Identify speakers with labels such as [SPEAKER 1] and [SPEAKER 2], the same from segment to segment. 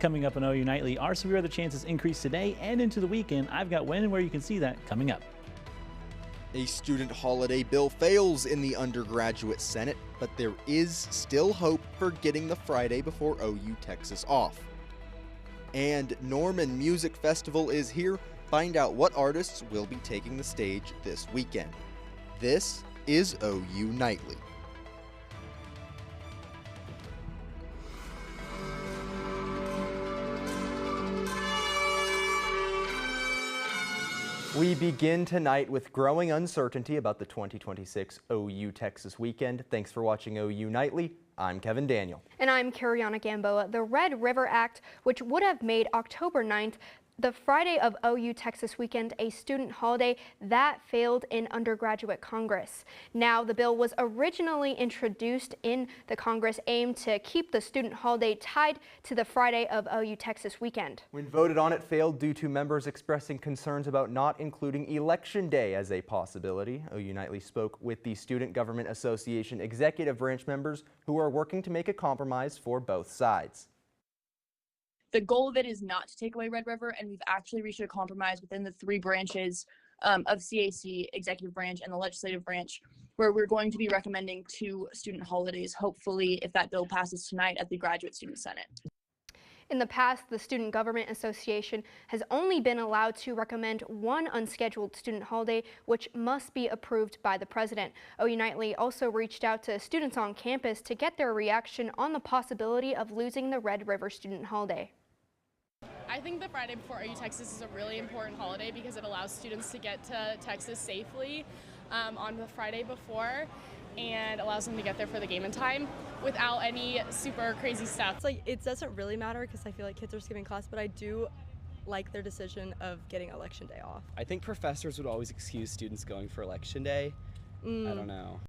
[SPEAKER 1] Coming up on OU Nightly, our severe weather chances increase today and into the weekend. I've got when and where you can see that coming up.
[SPEAKER 2] A student holiday bill fails in the undergraduate Senate, but there is still hope for getting the Friday before OU Texas off. And Norman Music Festival is here. Find out what artists will be taking the stage this weekend. This is OU Nightly. We begin tonight with growing uncertainty about the 2026 OU Texas weekend. Thanks for watching OU Nightly. I'm Kevin Daniel.
[SPEAKER 3] And I'm Kariana Gamboa. The Red River Act, which would have made October 9th the Friday of OU Texas weekend a student holiday, that failed in undergraduate Congress. Now, the bill was originally introduced in the Congress aimed to keep the student holiday tied to the Friday of OU Texas weekend.
[SPEAKER 2] When voted on, it failed due to members expressing concerns about not including Election Day as a possibility. OU Nightly spoke with the Student Government Association executive branch members who are working to make a compromise for both sides.
[SPEAKER 4] The goal of it is not to take away Red River, and we've actually reached a compromise within the three branches of CAC, executive branch and the legislative branch, where we're going to be recommending 2 student holidays, hopefully, if that bill passes tonight, at the Graduate Student Senate.
[SPEAKER 3] In the past, the Student Government Association has only been allowed to recommend one unscheduled student holiday, which must be approved by the president. OU Nightly also reached out to students on campus to get their reaction on the possibility of losing the Red River student holiday.
[SPEAKER 5] I think the Friday before OU Texas is a really important holiday because it allows students to get to Texas safely on the Friday before, and allows them to get there for the game in time without any super crazy stuff.
[SPEAKER 6] It's like, it doesn't really matter because I feel like kids are skipping class, but I do like their decision of getting Election Day off.
[SPEAKER 7] I think professors would always excuse students going for Election Day. I don't know.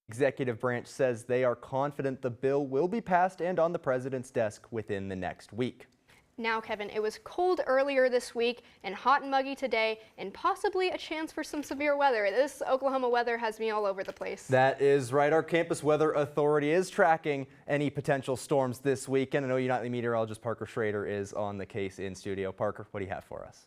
[SPEAKER 2] Executive branch says they are confident the bill will be passed and on the president's desk within the next week.
[SPEAKER 3] Now, Kevin, it was cold earlier this week and hot and muggy today, and possibly a chance for some severe weather. This Oklahoma weather has me all over the place.
[SPEAKER 2] That is right. Our Campus Weather Authority is tracking any potential storms this weekend. And OU Nightly meteorologist Parker Schrader is on the case in studio. Parker, what do you have for us?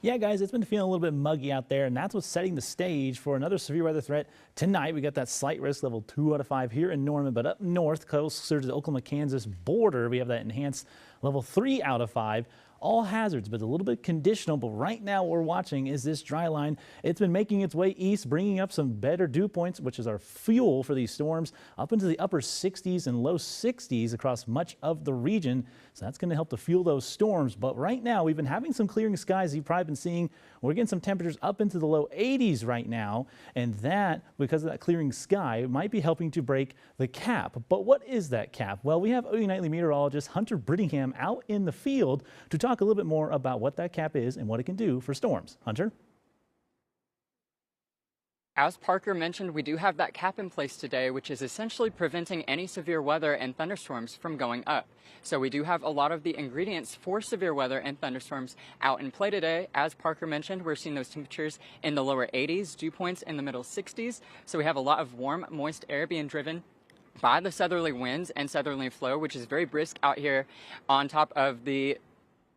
[SPEAKER 1] Yeah, guys, it's been feeling a little bit muggy out there, and that's what's setting the stage for another severe weather threat tonight. We got that slight risk level 2 out of 5 here in Norman, but up north, closer to the Oklahoma-Kansas border, we have that enhanced level 3 out of 5. All hazards, but a little bit conditional. But right now what we're watching is this dry line. It's been making its way east, bringing up some better dew points, which is our fuel for these storms, up into the upper 60s and low 60s across much of the region. So that's going to help to fuel those storms. But right now we've been having some clearing skies. You've probably been seeing we're getting some temperatures up into the low 80s right now. And that, because of that clearing sky, might be helping to break the cap. But what is that cap? Well, we have OU Nightly meteorologist Hunter Brittingham out in the field to talk a little bit more about what that cap is and what it can do for storms. Hunter?
[SPEAKER 8] As Parker mentioned, we do have that cap in place today, which is essentially preventing any severe weather and thunderstorms from going up. So we do have a lot of the ingredients for severe weather and thunderstorms out in play today. As Parker mentioned, we're seeing those temperatures in the lower 80s, dew points in the middle 60s. So we have a lot of warm, moist air being driven by the southerly winds and southerly flow, which is very brisk out here on top of the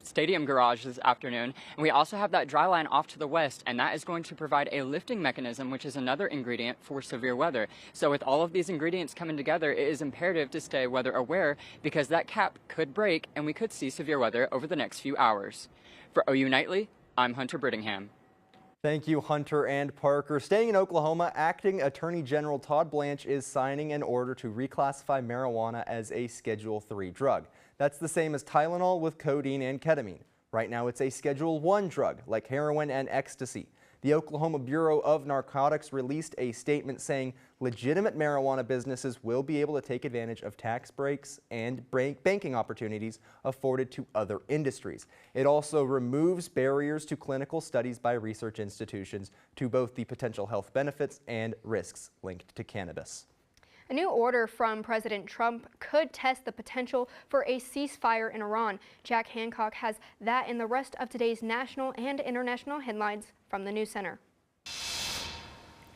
[SPEAKER 8] stadium garage this afternoon. And we also have that dry line off to the west, and that is going to provide a lifting mechanism, which is another ingredient for severe weather. So with all of these ingredients coming together, it is imperative to stay weather aware because that cap could break and we could see severe weather over the next few hours. For OU Nightly, I'm Hunter Brittingham.
[SPEAKER 2] Thank you, Hunter and Parker. Staying in Oklahoma, Acting Attorney General Todd Blanche is signing an order to reclassify marijuana as a Schedule III drug. That's the same as Tylenol with codeine and ketamine. Right now, it's a Schedule I drug, like heroin and ecstasy. The Oklahoma Bureau of Narcotics released a statement saying legitimate marijuana businesses will be able to take advantage of tax breaks and banking opportunities afforded to other industries. It also removes barriers to clinical studies by research institutions to both the potential health benefits and risks linked to cannabis.
[SPEAKER 3] A new order from President Trump could test the potential for a ceasefire in Iran. Jack Hancock has that and the rest of today's national and international headlines from the News Center.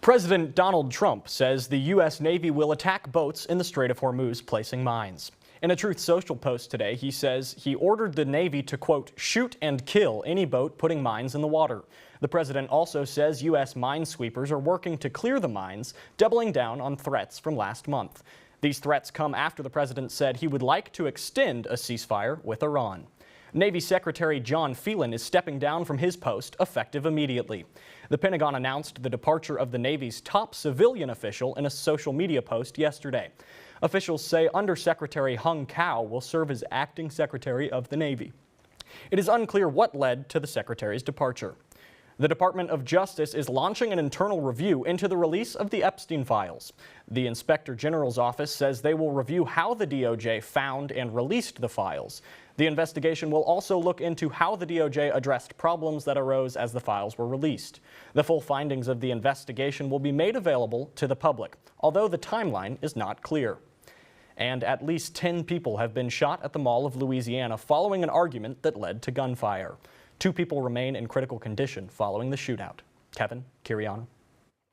[SPEAKER 9] President Donald Trump says the U.S. Navy will attack boats in the Strait of Hormuz placing mines. In a Truth Social post today, he says he ordered the Navy to, quote, shoot and kill any boat putting mines in the water. The president also says U.S. minesweepers are working to clear the mines, doubling down on threats from last month. These threats come after the president said he would like to extend a ceasefire with Iran. Navy Secretary John Phelan is stepping down from his post effective immediately. The Pentagon announced the departure of the Navy's top civilian official in a social media post yesterday. Officials say Undersecretary Hung Cao will serve as acting Secretary of the Navy. It is unclear what led to the Secretary's departure. The Department of Justice is launching an internal review into the release of the Epstein files. The Inspector General's office says they will review how the DOJ found and released the files. The investigation will also look into how the DOJ addressed problems that arose as the files were released. The full findings of the investigation will be made available to the public, although the timeline is not clear. And at least 10 people have been shot at the Mall of Louisiana following an argument that led to gunfire. 2 people remain in critical condition following the shootout. Kevin, Kiriana.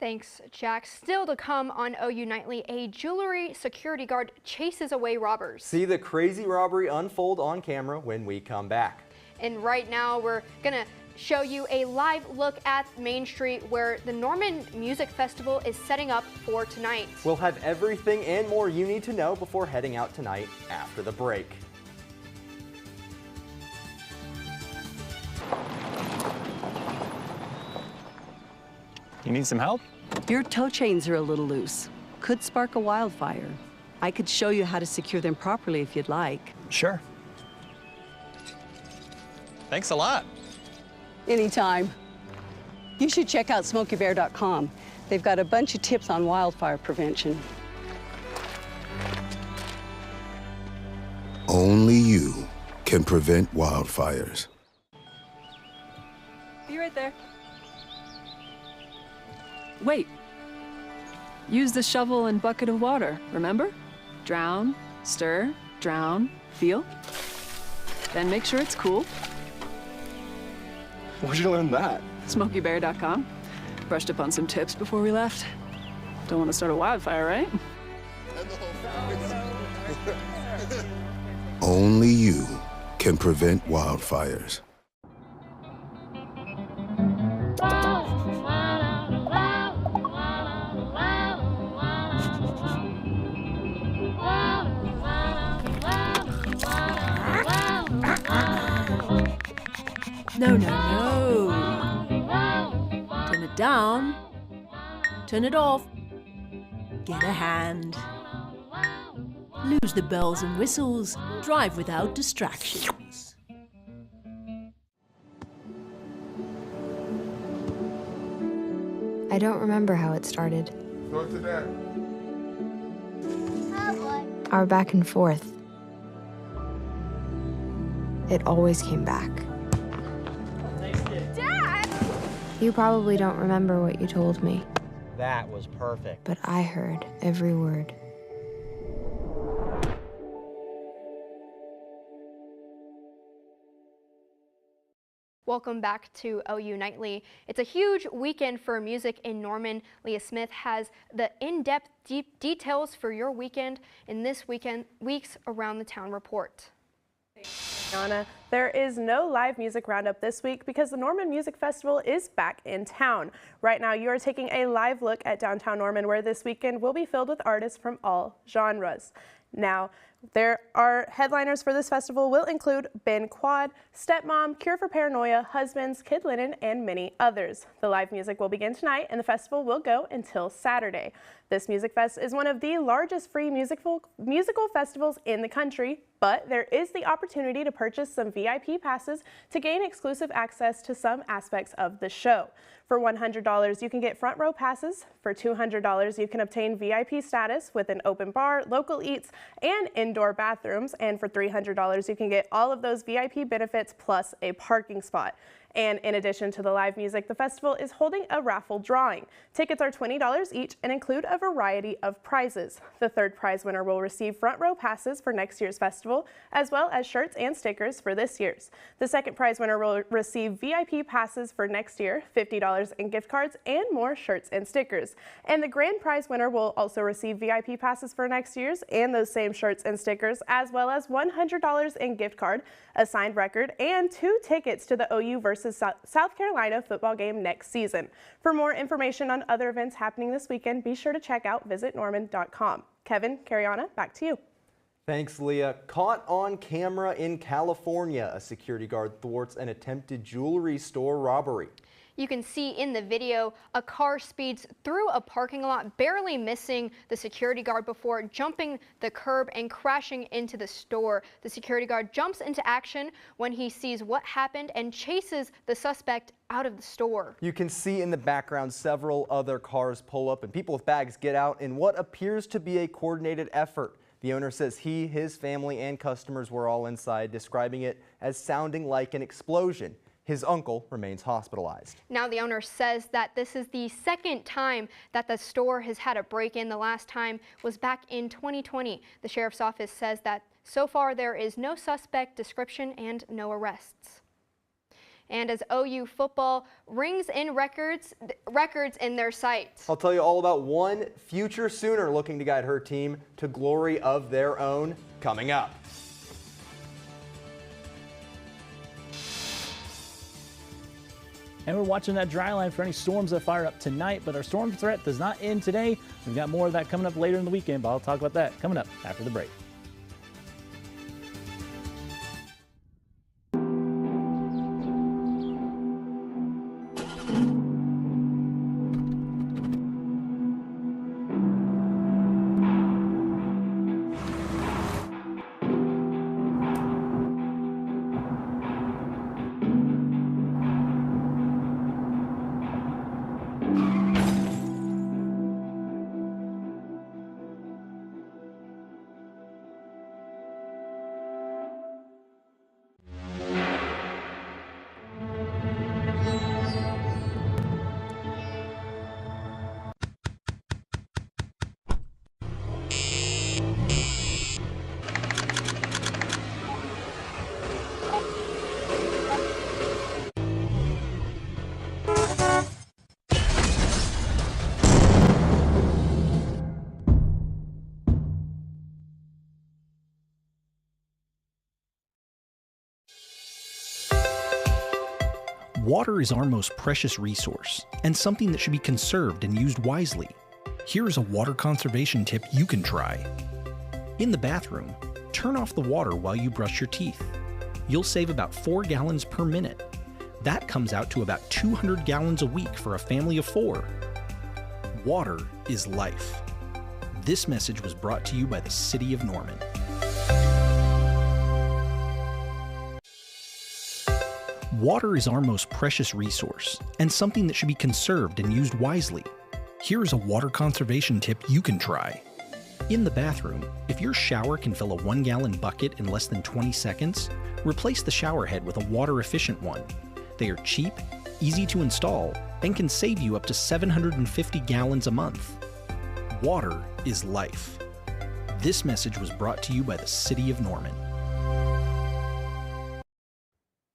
[SPEAKER 3] Thanks, Jack. Still to come on OU Nightly, a jewelry security guard chases away robbers.
[SPEAKER 2] See the crazy robbery unfold on camera when we come back.
[SPEAKER 3] And right now we're gonna show you a live look at Main Street where the Norman Music Festival is setting up for tonight.
[SPEAKER 2] We'll have everything and more you need to know before heading out tonight after the break.
[SPEAKER 10] You need some help?
[SPEAKER 11] Your tow chains are a little loose. Could spark a wildfire. I could show you how to secure them properly if you'd like.
[SPEAKER 10] Sure. Thanks a lot.
[SPEAKER 11] Anytime. You should check out SmokeyBear.com. They've got a bunch of tips on wildfire prevention.
[SPEAKER 12] Only you can prevent wildfires.
[SPEAKER 6] Be right there.
[SPEAKER 13] Wait. Use the shovel and bucket of water, remember? Drown, stir, drown, feel. Then make sure it's cool.
[SPEAKER 10] Where'd you learn that?
[SPEAKER 13] SmokeyBear.com. Brushed up on some tips before we left. Don't want to start a wildfire, right?
[SPEAKER 12] Only you can prevent wildfires.
[SPEAKER 14] No, no, no. Turn it down. Turn it off. Get a hand. Lose the bells and whistles. Drive without distractions.
[SPEAKER 15] I don't remember how it started.
[SPEAKER 16] Go to that.
[SPEAKER 15] Our back and forth. It always came back.
[SPEAKER 3] Dad!
[SPEAKER 15] You probably don't remember what you told me,
[SPEAKER 17] That was perfect.
[SPEAKER 15] but I heard every word.
[SPEAKER 3] Welcome back to OU Nightly. It's a huge weekend for music in Norman. Leah Smith has the in-depth details for your weekend in this week's Around the Town report.
[SPEAKER 18] Anna, there is no live music roundup this week because the Norman Music Festival is back in town. Right now, you are taking a live look at downtown Norman, where this weekend will be filled with artists from all genres. Now, there are headliners for this festival will include Ben Quad, Stepmom, Cure for Paranoia, Husbands, Kid Linen, and many others. The live music will begin tonight and the festival will go until Saturday. This Music Fest is one of the largest free musical festivals in the country, but there is the opportunity to purchase some VIP passes to gain exclusive access to some aspects of the show. For $100, you can get front row passes. For $200, you can obtain VIP status with an open bar, local eats, and indoor bathrooms. And for $300, you can get all of those VIP benefits plus a parking spot. And in addition to the live music, the festival is holding a raffle drawing. Tickets are $20 each and include a variety of prizes. The third prize winner will receive front row passes for next year's festival, as well as shirts and stickers for this year's. The second prize winner will receive VIP passes for next year, $50 in gift cards, and more shirts and stickers. And the grand prize winner will also receive VIP passes for next year's and those same shirts and stickers, as well as $100 in gift card, a signed record, and 2 tickets to the OU versus South Carolina football game next season. For more information on other events happening this weekend, be sure to check out visitnorman.com. Kevin, Cariana, back to you.
[SPEAKER 2] Thanks, Leah. Caught on camera in California, a security guard thwarts an attempted jewelry store robbery.
[SPEAKER 3] You can see in the video a car speeds through a parking lot, barely missing the security guard before jumping the curb and crashing into the store. The security guard jumps into action when he sees what happened and chases the suspect out of the store.
[SPEAKER 2] You can see in the background several other cars pull up and people with bags get out in what appears to be a coordinated effort. The owner says he, his family, and customers were all inside, describing it as sounding like an explosion. His uncle remains hospitalized.
[SPEAKER 3] Now the owner says that this is the second time that the store has had a break-in. The last time was back in 2020. The sheriff's office says that so far there is no suspect description and no arrests. And as OU football rings in records in their sights.
[SPEAKER 2] I'll tell you all about one future Sooner looking to guide her team to glory of their own coming up.
[SPEAKER 1] And we're watching that dry line for any storms that fire up tonight, but our storm threat does not end today. We've got more of that coming up later in the weekend, but I'll talk about that coming up after the break.
[SPEAKER 16] Water is our most precious resource and something that should be conserved and used wisely. Here is a water conservation tip you can try. In the bathroom, turn off the water while you brush your teeth. You'll save about 4 gallons per minute. That comes out to about 200 gallons a week for a family of 4. Water is life. This message was brought to you by the City of Norman. Water is our most precious resource and something that should be conserved and used wisely. Here is a water conservation tip you can try. In the bathroom, if your shower can fill a 1-gallon bucket in less than 20 seconds, replace the shower head with a water-efficient one. They are cheap, easy to install, and can save you up to 750 gallons a month. Water is life. This message was brought to you by the City of Norman.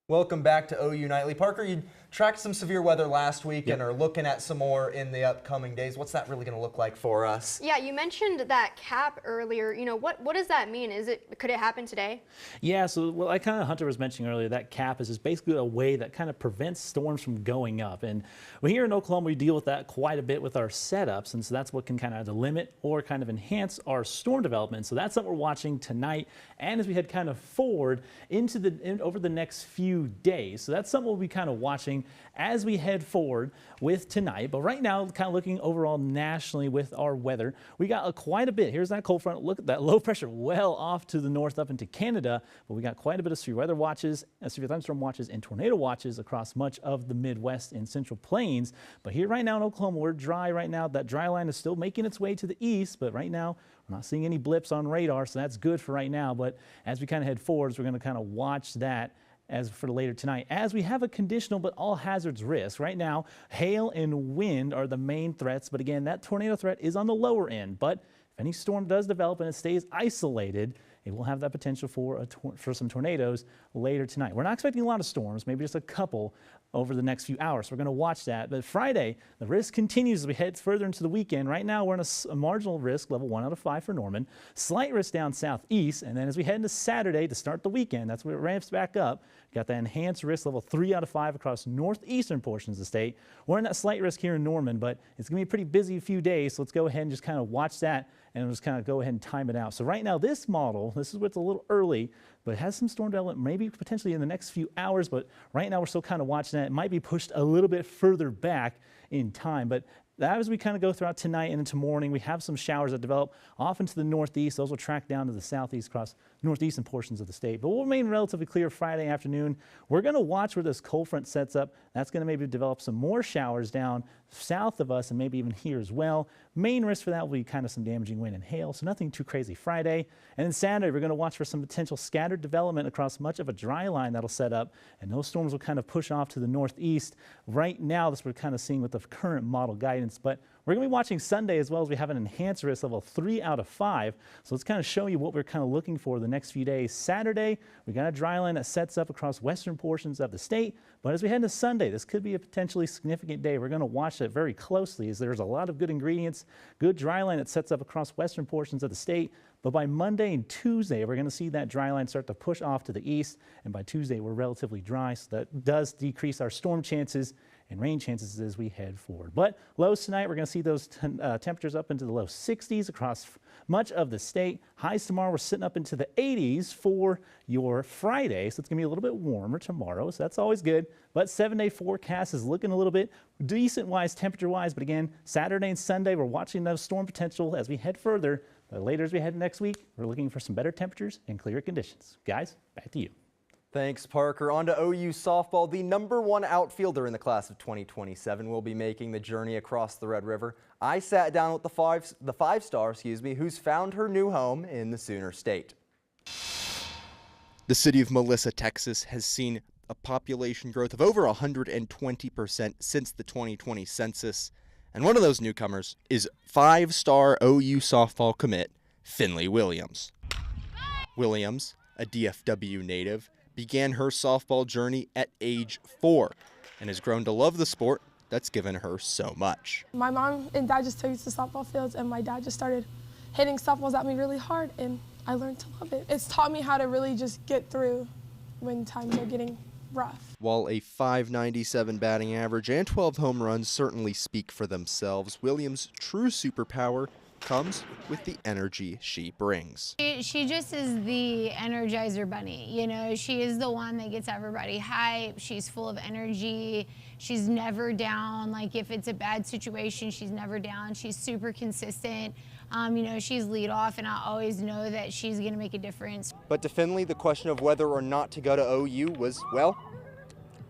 [SPEAKER 2] Welcome back to OU Nightly. Parker, you tracked some severe weather last week and are looking at some more in the upcoming days. What's that really going to look like for us?
[SPEAKER 3] Yeah, you mentioned that cap earlier. You know, what does that mean? Could it happen today?
[SPEAKER 1] Yeah, so what Hunter was mentioning earlier, that cap is just basically a way that kind of prevents storms from going up. And here in Oklahoma, we deal with that quite a bit with our setups, and so that's what can kind of limit or kind of enhance our storm development. So that's what we're watching tonight, and as we head kind of forward over the next few days. So that's something we'll be kind of watching as we head forward with tonight. But right now, kind of looking overall nationally with our weather, we got quite a bit. Here's that cold front. Look at that low pressure well off to the north up into Canada. But we got quite a bit of severe weather watches, severe thunderstorm watches, and tornado watches across much of the Midwest and Central Plains. But here right now in Oklahoma, we're dry right now. That dry line is still making its way to the east, but right now we're not seeing any blips on radar, so that's good for right now. But as we kind of head forwards, we're going to kind of watch that as for later tonight, as we have a conditional but all hazards risk. Right now, hail and wind are the main threats, but again, that tornado threat is on the lower end. But if any storm does develop and it stays isolated, it will have that potential for some tornadoes later tonight. We're not expecting a lot of storms, maybe just a couple over the next few hours. So we're going to watch that. But Friday, the risk continues as we head further into the weekend. Right now, we're in a marginal risk, level 1 out of 5 for Norman. Slight risk down southeast. And then as we head into Saturday to start the weekend, that's where it ramps back up. Got that enhanced risk, level 3 out of 5 across northeastern portions of the state. We're in that slight risk here in Norman, but it's going to be a pretty busy few days. So let's go ahead and just kind of watch that and we'll just kind of go ahead and time it out. So right now, this model, this is what's a little early, but it has some storm development maybe potentially in the next few hours. But right now, we're still kind of watching that. It might be pushed a little bit further back in time. But as we kind of go throughout tonight and into morning, we have some showers that develop off into the northeast. Those will track down to the southeast across northeastern portions of the state. But we'll remain relatively clear Friday afternoon. We're going to watch where this cold front sets up. That's going to maybe develop some more showers down south of us and maybe even here as well. Main risk for that will be kind of some damaging wind and hail, so nothing too crazy Friday. And then Saturday, we're going to watch for some potential scattered development across much of a dry line that'll set up, and those storms will kind of push off to the northeast. Right now, that's what we're kind of seeing with the current model guidance, but we're going to be watching Sunday as well, as we have an enhanced risk level 3 out of 5. So let's kind of show you what we're kind of looking for the next few days. Saturday, we got a dry line that sets up across western portions of the state. But as we head into Sunday, this could be a potentially significant day. We're going to watch that very closely, as there's a lot of good ingredients, good dry line that sets up across western portions of the state. But by Monday and Tuesday, we're going to see that dry line start to push off to the east. And by Tuesday, we're relatively dry. So that does decrease our storm chances and rain chances as we head forward. But lows tonight, we're going to see those temperatures up into the low 60s across much of the state. Highs tomorrow, we're sitting up into the 80s for your Friday. So it's going to be a little bit warmer tomorrow. So that's always good. But 7-day forecast is looking a little bit decent-wise, temperature-wise. But again, Saturday and Sunday, we're watching those storm potential as we head further. But later as we head next week, we're looking for some better temperatures and clearer conditions. Guys, back to you.
[SPEAKER 2] Thanks, Parker. On to OU softball. The #1 outfielder in the class of 2027 will be making the journey across the Red River. I sat down with the five-star, who's found her new home in the Sooner State.
[SPEAKER 19] The city of Melissa, Texas has seen a population growth of over 120% since the 2020 census. And one of those newcomers is 5-star OU softball commit, Finley Williams. Williams, a DFW native, began her softball journey at age 4 and has grown to love the sport that's given her so much.
[SPEAKER 20] My mom and dad just took us to softball fields, and my dad just started hitting softballs at me really hard, and I learned to love it. It's taught me how to really just get through when times are getting rough.
[SPEAKER 19] While a .597 batting average and 12 home runs certainly speak for themselves, Williams' true superpower comes with the energy she brings.
[SPEAKER 21] She just is the Energizer Bunny, you know. She is the one that gets everybody hype. She's full of energy. She's never down. Like, if it's a bad situation, she's never down. She's super consistent. You know, she's lead off, and I always know that she's going to make a difference.
[SPEAKER 19] But to Finley, the question of whether or not to go to OU was, well,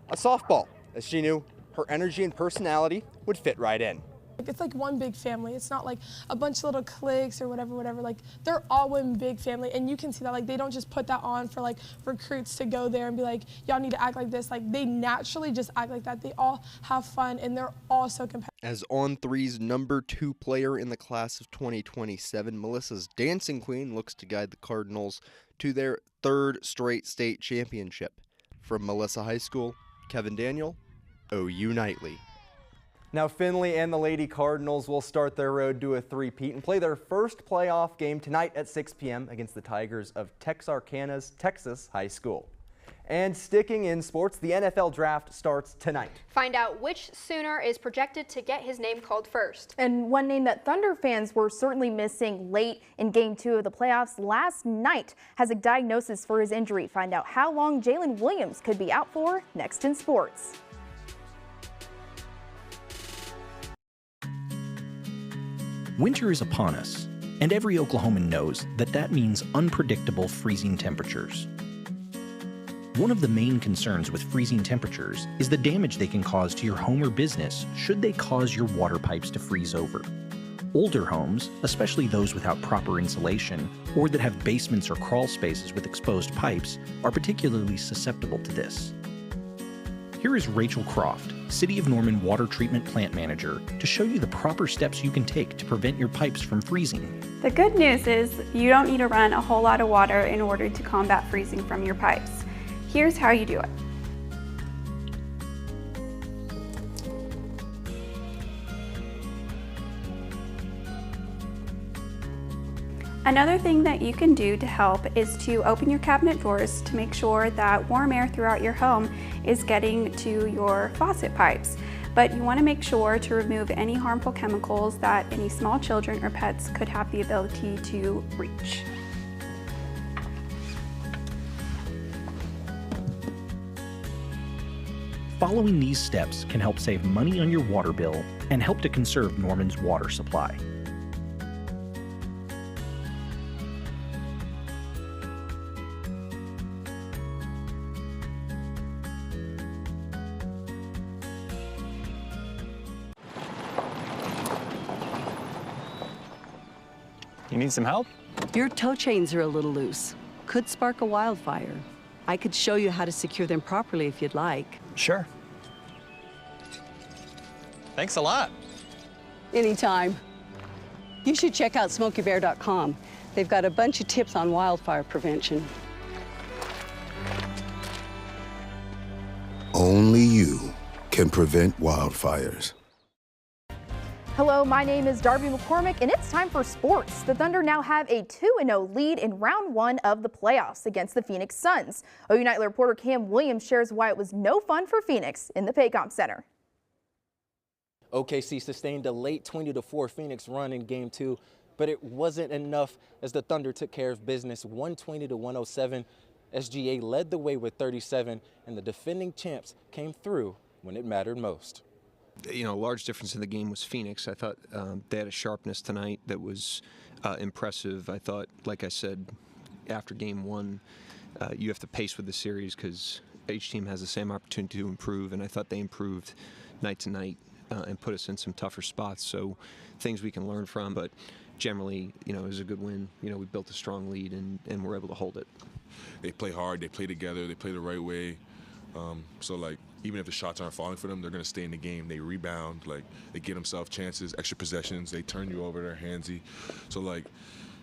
[SPEAKER 19] a softball, as she knew her energy and personality would fit right in.
[SPEAKER 20] It's like one big family. It's not like a bunch of little cliques or whatever. Like, they're all one big family, and you can see that. Like, they don't just put that on for like recruits to go there and be like, y'all need to act like this. Like, they naturally just act like that. They all have fun, and they're all so competitive.
[SPEAKER 19] As On3's #2 player in the class of 2027, Melissa's dancing queen looks to guide the Cardinals to their 3rd straight state championship. From Melissa High School, Kevin Daniel, OU Nightly.
[SPEAKER 2] Now, Finley and the Lady Cardinals will start their road to a three-peat and play their first playoff game tonight at 6 p.m. against the Tigers of Texarkana's Texas High School. And sticking in sports, the NFL draft starts tonight.
[SPEAKER 3] Find out which Sooner is projected to get his name called first.
[SPEAKER 22] And one name that Thunder fans were certainly missing late in Game 2 of the playoffs last night has a diagnosis for his injury. Find out how long Jalen Williams could be out for next in sports.
[SPEAKER 16] Winter is upon us, and every Oklahoman knows that that means unpredictable freezing temperatures. One of the main concerns with freezing temperatures is the damage they can cause to your home or business should they cause your water pipes to freeze over. Older homes, especially those without proper insulation, or that have basements or crawl spaces with exposed pipes, are particularly susceptible to this. Here is Rachel Croft, City of Norman Water Treatment Plant Manager, to show you the proper steps you can take to prevent your pipes from freezing.
[SPEAKER 4] The good news is you don't need to run a whole lot of water in order to combat freezing from your pipes. Here's how you do it. Another thing that you can do to help is to open your cabinet drawers to make sure that warm air throughout your home is getting to your faucet pipes. But you want to make sure to remove any harmful chemicals that any small children or pets could have the ability to reach.
[SPEAKER 16] Following these steps can help save money on your water bill and help to conserve Norman's water supply.
[SPEAKER 10] You need some help?
[SPEAKER 11] Your tow chains are a little loose. Could spark a wildfire. I could show you how to secure them properly if you'd like.
[SPEAKER 10] Sure. Thanks a lot.
[SPEAKER 11] Anytime. You should check out SmokeyBear.com. They've got a bunch of tips on wildfire prevention.
[SPEAKER 12] Only you can prevent wildfires.
[SPEAKER 22] Hello, my name is Darby McCormick, and it's time for sports. The Thunder now have a 2-0 lead in round 1 of the playoffs against the Phoenix Suns. OU Nightly reporter Cam Williams shares why it was no fun for Phoenix in the Paycom Center.
[SPEAKER 5] OKC sustained a late 20-4 Phoenix run in Game 2, but it wasn't enough as the Thunder took care of business 120-107. SGA led the way with 37, and the defending champs came through when it mattered most.
[SPEAKER 23] You know, a large difference in the game was Phoenix. I thought they had a sharpness tonight that was impressive. I thought, like I said, after Game 1, you have to pace with the series because each team has the same opportunity to improve, and I thought they improved night to night and put us in some tougher spots. So things we can learn from, but generally, you know, it was a good win. You know, we built a strong lead and we're able to hold it.
[SPEAKER 24] They play hard, they play together, they play the right way. So, like, even if the shots aren't falling for them, they're going to stay in the game. They rebound, like, they get themselves chances, extra possessions. They turn you over, they're handsy. So, like,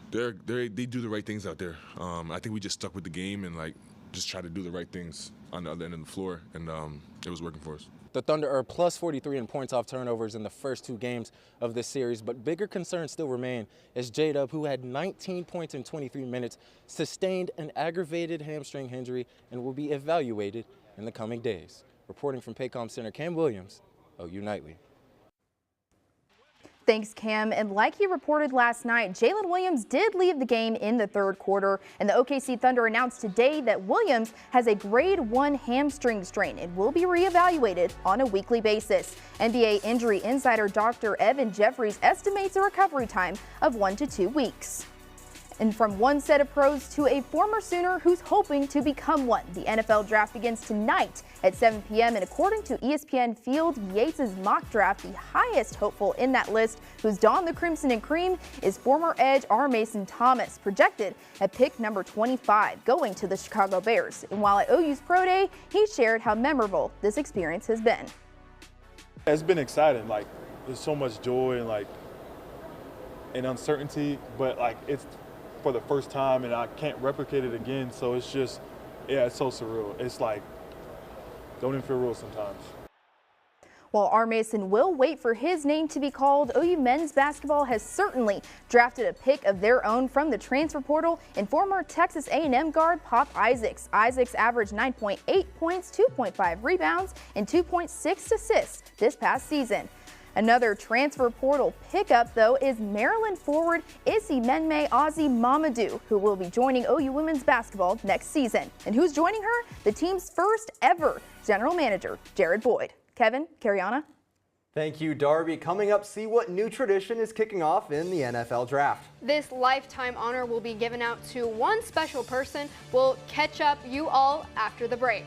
[SPEAKER 24] they do the right things out there. I think we just stuck with the game and, like, just try to do the right things on the other end of the floor, and it was working for us.
[SPEAKER 5] The Thunder are plus 43 in points off turnovers in the first 2 games of this series, but bigger concerns still remain as J-Dub, who had 19 points in 23 minutes, sustained an aggravated hamstring injury and will be evaluated in the coming days. Reporting from Paycom Center, Cam Williams, OU Nightly.
[SPEAKER 22] Thanks, Cam. And like he reported last night, Jalen Williams did leave the game in the 3rd quarter, and the OKC Thunder announced today that Williams has a grade 1 hamstring strain and will be reevaluated on a weekly basis. NBA injury insider Dr. Evan Jeffries estimates a recovery time of 1 to 2 weeks. And from one set of pros to a former Sooner who's hoping to become one. The NFL draft begins tonight at 7 p.m. And according to ESPN Field Yates' mock draft, the highest hopeful in that list who's donned the crimson and cream is former edge R. Mason Thomas, projected at pick number 25, going to the Chicago Bears. And while at OU's Pro Day, he shared how memorable this experience has been.
[SPEAKER 25] It's been exciting. Like, there's so much joy and uncertainty, but like it's for the first time and I can't replicate it again. So it's just, yeah, it's so surreal. It's like, don't even feel real sometimes.
[SPEAKER 22] While R. Mason will wait for his name to be called, OU men's basketball has certainly drafted a pick of their own from the transfer portal in former Texas A&M guard Pop Isaacs. Isaacs averaged 9.8 points, 2.5 rebounds, and 2.6 assists this past season. Another transfer portal pickup, though, is Maryland forward Issy Menme Ozzy Mamadou, who will be joining OU women's basketball next season. And who's joining her? The team's first ever general manager, Jared Boyd. Kevin, Cariana.
[SPEAKER 2] Thank you, Darby. Coming up, see what new tradition is kicking off in the NFL draft.
[SPEAKER 3] This lifetime honor will be given out to one special person. We'll catch up you all after the break.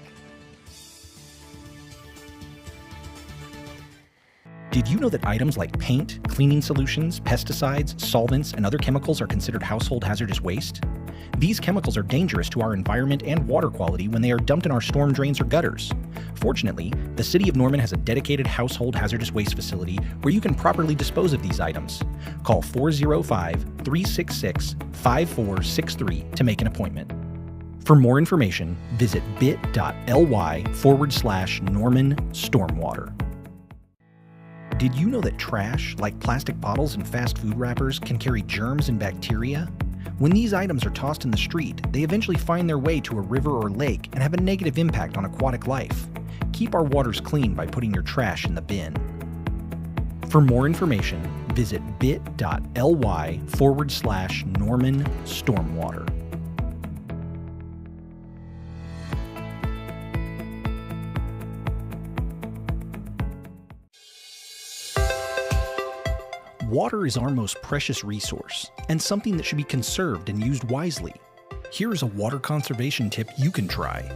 [SPEAKER 16] Did you know that items like paint, cleaning solutions, pesticides, solvents, and other chemicals are considered household hazardous waste? These chemicals are dangerous to our environment and water quality when they are dumped in our storm drains or gutters. Fortunately, the City of Norman has a dedicated household hazardous waste facility where you can properly dispose of these items. Call 405-366-5463 to make an appointment. For more information, visit bit.ly/Norman Stormwater. Did you know that trash, like plastic bottles and fast food wrappers, can carry germs and bacteria? When these items are tossed in the street, they eventually find their way to a river or lake and have a negative impact on aquatic life. Keep our waters clean by putting your trash in the bin. For more information, visit bit.ly/Norman Stormwater. Water is our most precious resource and something that should be conserved and used wisely. Here is a water conservation tip you can try.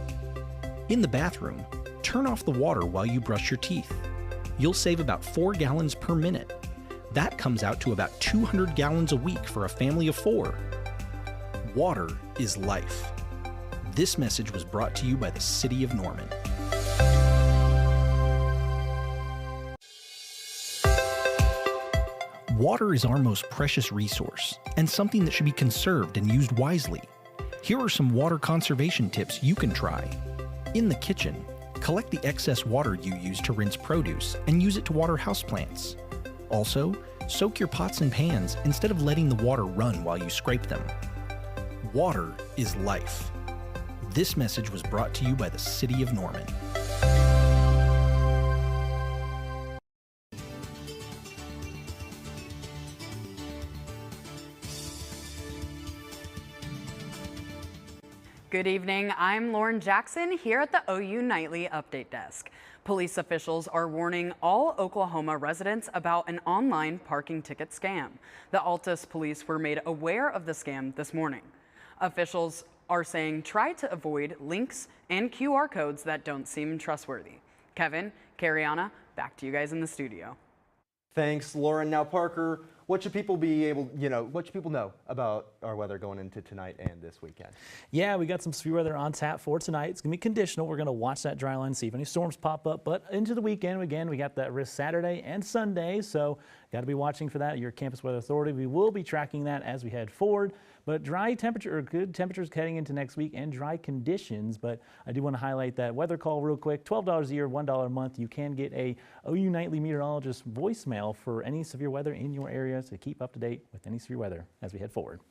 [SPEAKER 16] In the bathroom, turn off the water while you brush your teeth. You'll save about 4 gallons per minute. That comes out to about 200 gallons a week for a family of 4. Water is life. This message was brought to you by the City of Norman. Water is our most precious resource and something that should be conserved and used wisely. Here are some water conservation tips you can try. In the kitchen, collect the excess water you use to rinse produce and use it to water houseplants. Also, soak your pots and pans instead of letting the water run while you scrape them. Water is life. This message was brought to you by the City of Norman.
[SPEAKER 6] Good evening, I'm Lauren Jackson here at the OU Nightly Update Desk. Police officials are warning all Oklahoma residents about an online parking ticket scam. The Altus police were made aware of the scam this morning. Officials are saying try to avoid links and QR codes that don't seem trustworthy. Kevin, Cariana, back to you guys in the studio.
[SPEAKER 2] Thanks, Lauren. Now, Parker, what should people know about our weather going into tonight and this weekend?
[SPEAKER 1] Yeah, we got some severe weather on tap for tonight. It's going to be conditional. We're going to watch that dry line, see if any storms pop up. But into the weekend, again, we got that risk Saturday and Sunday. So got to be watching for that. Your Campus Weather Authority, we will be tracking that as we head forward. But dry temperature, or good temperatures heading into next week and dry conditions. But I do want to highlight that weather call real quick. $12 a year, $1 a month. You can get a OU Nightly Meteorologist voicemail for any severe weather in your area to keep up to date with any severe weather as we head forward.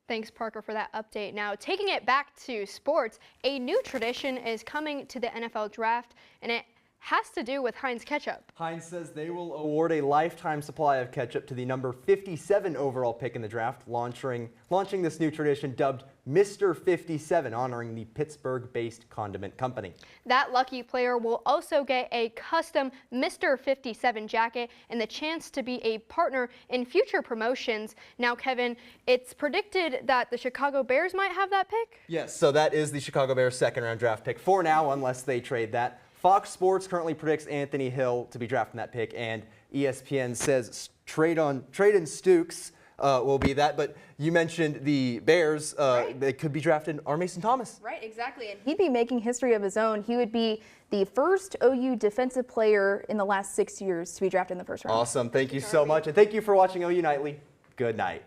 [SPEAKER 3] Thanks, Parker, for that update. Now, taking it back to sports, a new tradition is coming to the NFL draft, and it has to do with Heinz Ketchup.
[SPEAKER 2] Heinz says they will award a lifetime supply of ketchup to the number 57 overall pick in the draft, launching this new tradition dubbed Mr. 57, honoring the Pittsburgh-based condiment company.
[SPEAKER 3] That lucky player will also get a custom Mr. 57 jacket and the chance to be a partner in future promotions. Now, Kevin, it's predicted that the Chicago Bears might have that pick?
[SPEAKER 2] Yes, so that is the Chicago Bears' second-round draft pick for now, unless they trade that. Fox Sports currently predicts Anthony Hill to be drafting that pick, and ESPN says Traden Stukes will be that. But you mentioned the Bears. Right. They could be drafting R. Mason Thomas.
[SPEAKER 22] Right, exactly. And he'd be making history of his own. He would be the first OU defensive player in the last 6 years to be drafted in the first round.
[SPEAKER 2] Awesome. Thank you so much. And thank you for watching OU Nightly. Good night.